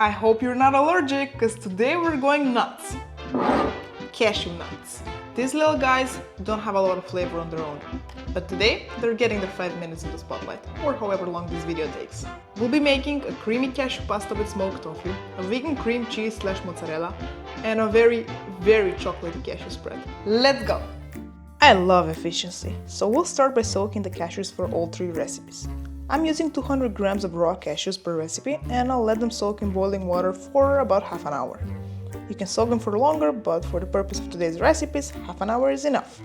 I hope you're not allergic, because today we're going nuts. Cashew nuts. These little guys don't have a lot of flavor on their own, but today they're getting their 5 minutes in the spotlight, or however long this video takes. We'll be making a creamy cashew pasta with smoked tofu, a vegan cream cheese / mozzarella, and a very chocolatey cashew spread. Let's go! I love efficiency, so we'll start by soaking the cashews for all 3 recipes. I'm using 200 grams of raw cashews per recipe, and I'll let them soak in boiling water for about half an hour. You can soak them for longer, but for the purpose of today's recipes, half an hour is enough.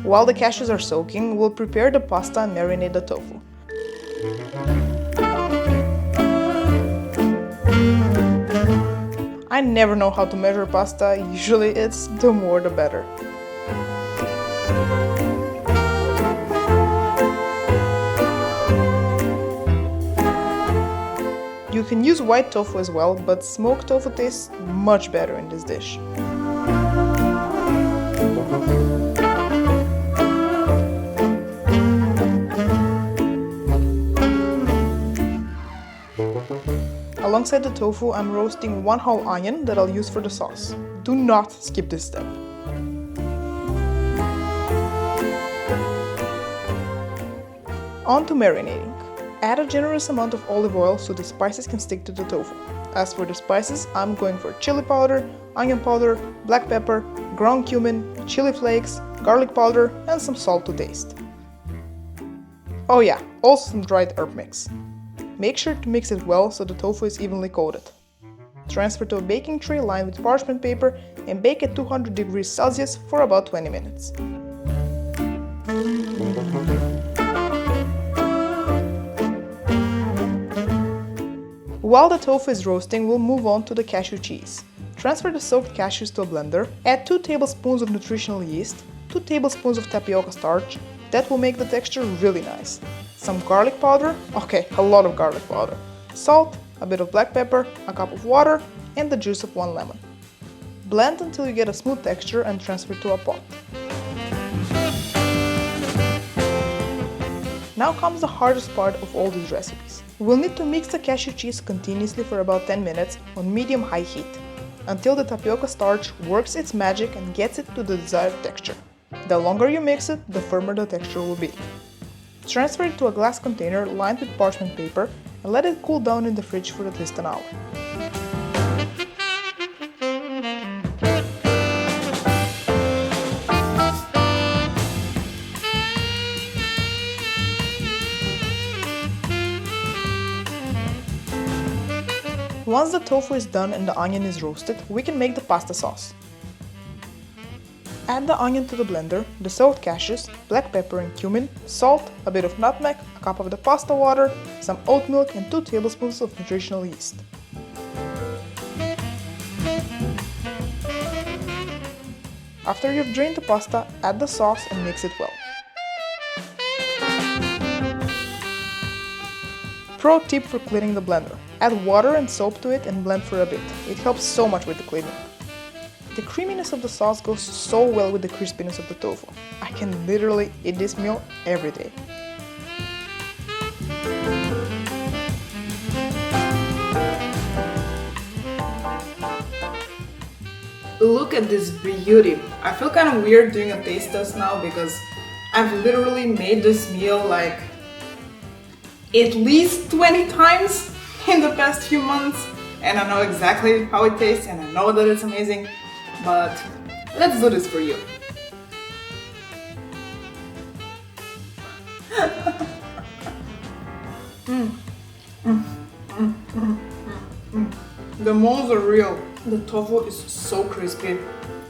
While the cashews are soaking, we'll prepare the pasta and marinate the tofu. I never know how to measure pasta, usually it's the more the better. You can use white tofu as well, but smoked tofu tastes much better in this dish. Alongside the tofu, I'm roasting 1 whole onion that I'll use for the sauce. Do not skip this step. On to marinating. Add a generous amount of olive oil so the spices can stick to the tofu. As for the spices, I'm going for chili powder, onion powder, black pepper, ground cumin, chili flakes, garlic powder, and some salt to taste. Oh yeah, also some dried herb mix. Make sure to mix it well so the tofu is evenly coated. Transfer to a baking tray lined with parchment paper and bake at 200 degrees Celsius for about 20 minutes. While the tofu is roasting, we'll move on to the cashew cheese. Transfer the soaked cashews to a blender, add 2 tablespoons of nutritional yeast, 2 tablespoons of tapioca starch, that will make the texture really nice. Some garlic powder, okay, a lot of garlic powder, salt, a bit of black pepper, a cup of water, and the juice of 1 lemon. Blend until you get a smooth texture and transfer to a pot. Now comes the hardest part of all these recipes. We'll need to mix the cashew cheese continuously for about 10 minutes on medium-high heat, until the tapioca starch works its magic and gets it to the desired texture. The longer you mix it, the firmer the texture will be. Transfer it to a glass container lined with parchment paper and let it cool down in the fridge for at least an hour. Once the tofu is done and the onion is roasted, we can make the pasta sauce. Add the onion to the blender, the soaked cashews, black pepper and cumin, salt, a bit of nutmeg, a cup of the pasta water, some oat milk and 2 tablespoons of nutritional yeast. After you've drained the pasta, add the sauce and mix it well. Pro tip for cleaning the blender: add water and soap to it and blend for a bit. It helps so much with the cleaning. The creaminess of the sauce goes so well with the crispiness of the tofu. I can literally eat this meal every day. Look at this beauty. I feel kind of weird doing a taste test now because I've literally made this meal like at least 20 times in the past few months, and I know exactly how it tastes and I know that it's amazing, but let's do this for you. The molds are real. The tofu is so crispy.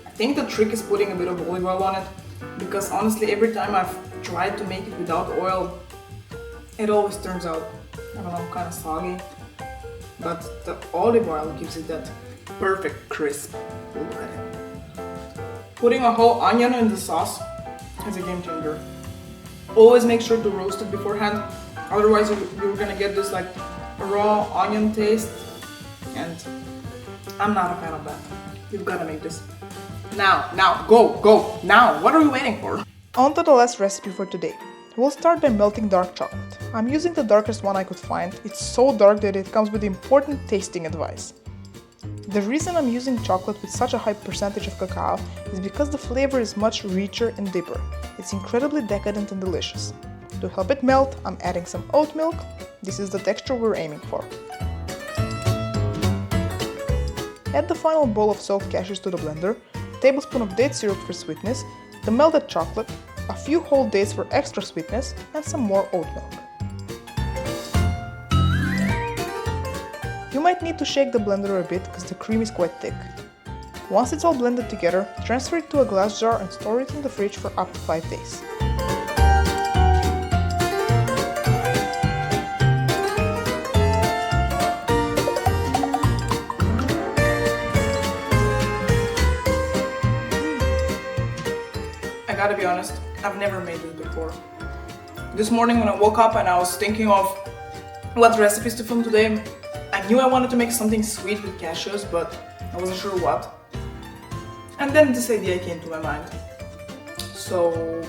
I think the trick is putting a bit of olive oil on it, because honestly every time I've tried to make it without oil, it always turns out, I don't know, kind of soggy. But the olive oil gives it that perfect crisp. Look at it. Putting a whole onion in the sauce is a game changer. Always make sure to roast it beforehand, otherwise you're gonna get this like raw onion taste, and I'm not a fan of that. You've gotta make this. Now, go, now! What are we waiting for? On to the last recipe for today. We'll start by melting dark chocolate. I'm using the darkest one I could find. It's so dark that it comes with important tasting advice. The reason I'm using chocolate with such a high percentage of cacao is because the flavor is much richer and deeper. It's incredibly decadent and delicious. To help it melt, I'm adding some oat milk. This is the texture we're aiming for. Add the final bowl of soaked cashews to the blender, a tablespoon of date syrup for sweetness, the melted chocolate, a few whole dates for extra sweetness, and some more oat milk. You might need to shake the blender a bit because the cream is quite thick. Once it's all blended together, transfer it to a glass jar and store it in the fridge for up to 5 days. I gotta be honest, I've never made this before. This morning when I woke up and I was thinking of what recipes to film today, I knew I wanted to make something sweet with cashews, but I wasn't sure what. And then this idea came to my mind. So,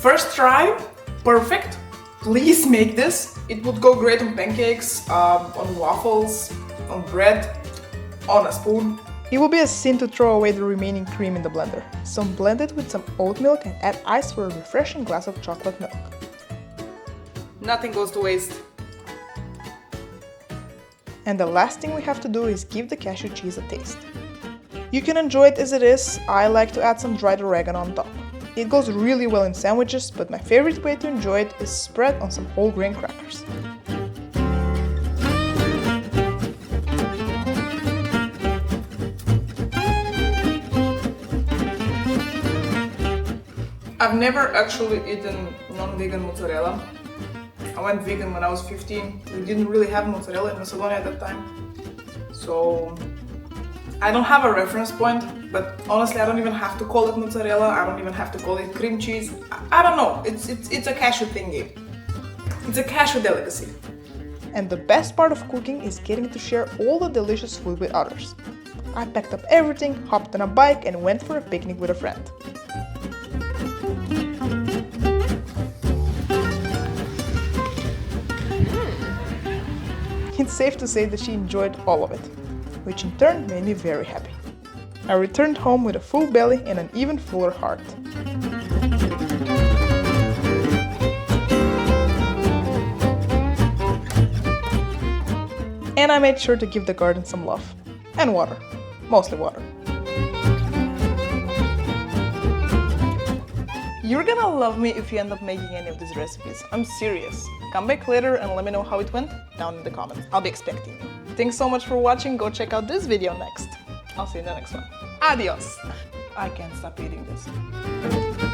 first try, perfect. Please make this. It would go great on pancakes, on waffles, on bread, on a spoon. It would be a sin to throw away the remaining cream in the blender, so blend it with some oat milk and add ice for a refreshing glass of chocolate milk. Nothing goes to waste. And the last thing we have to do is give the cashew cheese a taste. You can enjoy it as it is. I like to add some dried oregano on top. It goes really well in sandwiches, but my favorite way to enjoy it is spread on some whole grain crackers. I've never actually eaten non-vegan mozzarella. I went vegan when I was 15. We didn't really have mozzarella in Macedonia at that time. So I don't have a reference point, but honestly I don't even have to call it mozzarella. I don't even have to call it cream cheese. I don't know. It's a cashew thingy. It's a cashew delicacy. And the best part of cooking is getting to share all the delicious food with others. I packed up everything, hopped on a bike and went for a picnic with a friend. It's safe to say that she enjoyed all of it, which in turn made me very happy. I returned home with a full belly and an even fuller heart. And I made sure to give the garden some love. And water. Mostly water. You're gonna love me if you end up making any of these recipes. I'm serious. Come back later and let me know how it went down in the comments. I'll be expecting you. Thanks so much for watching. Go check out this video next. I'll see you in the next one. Adios! I can't stop eating this.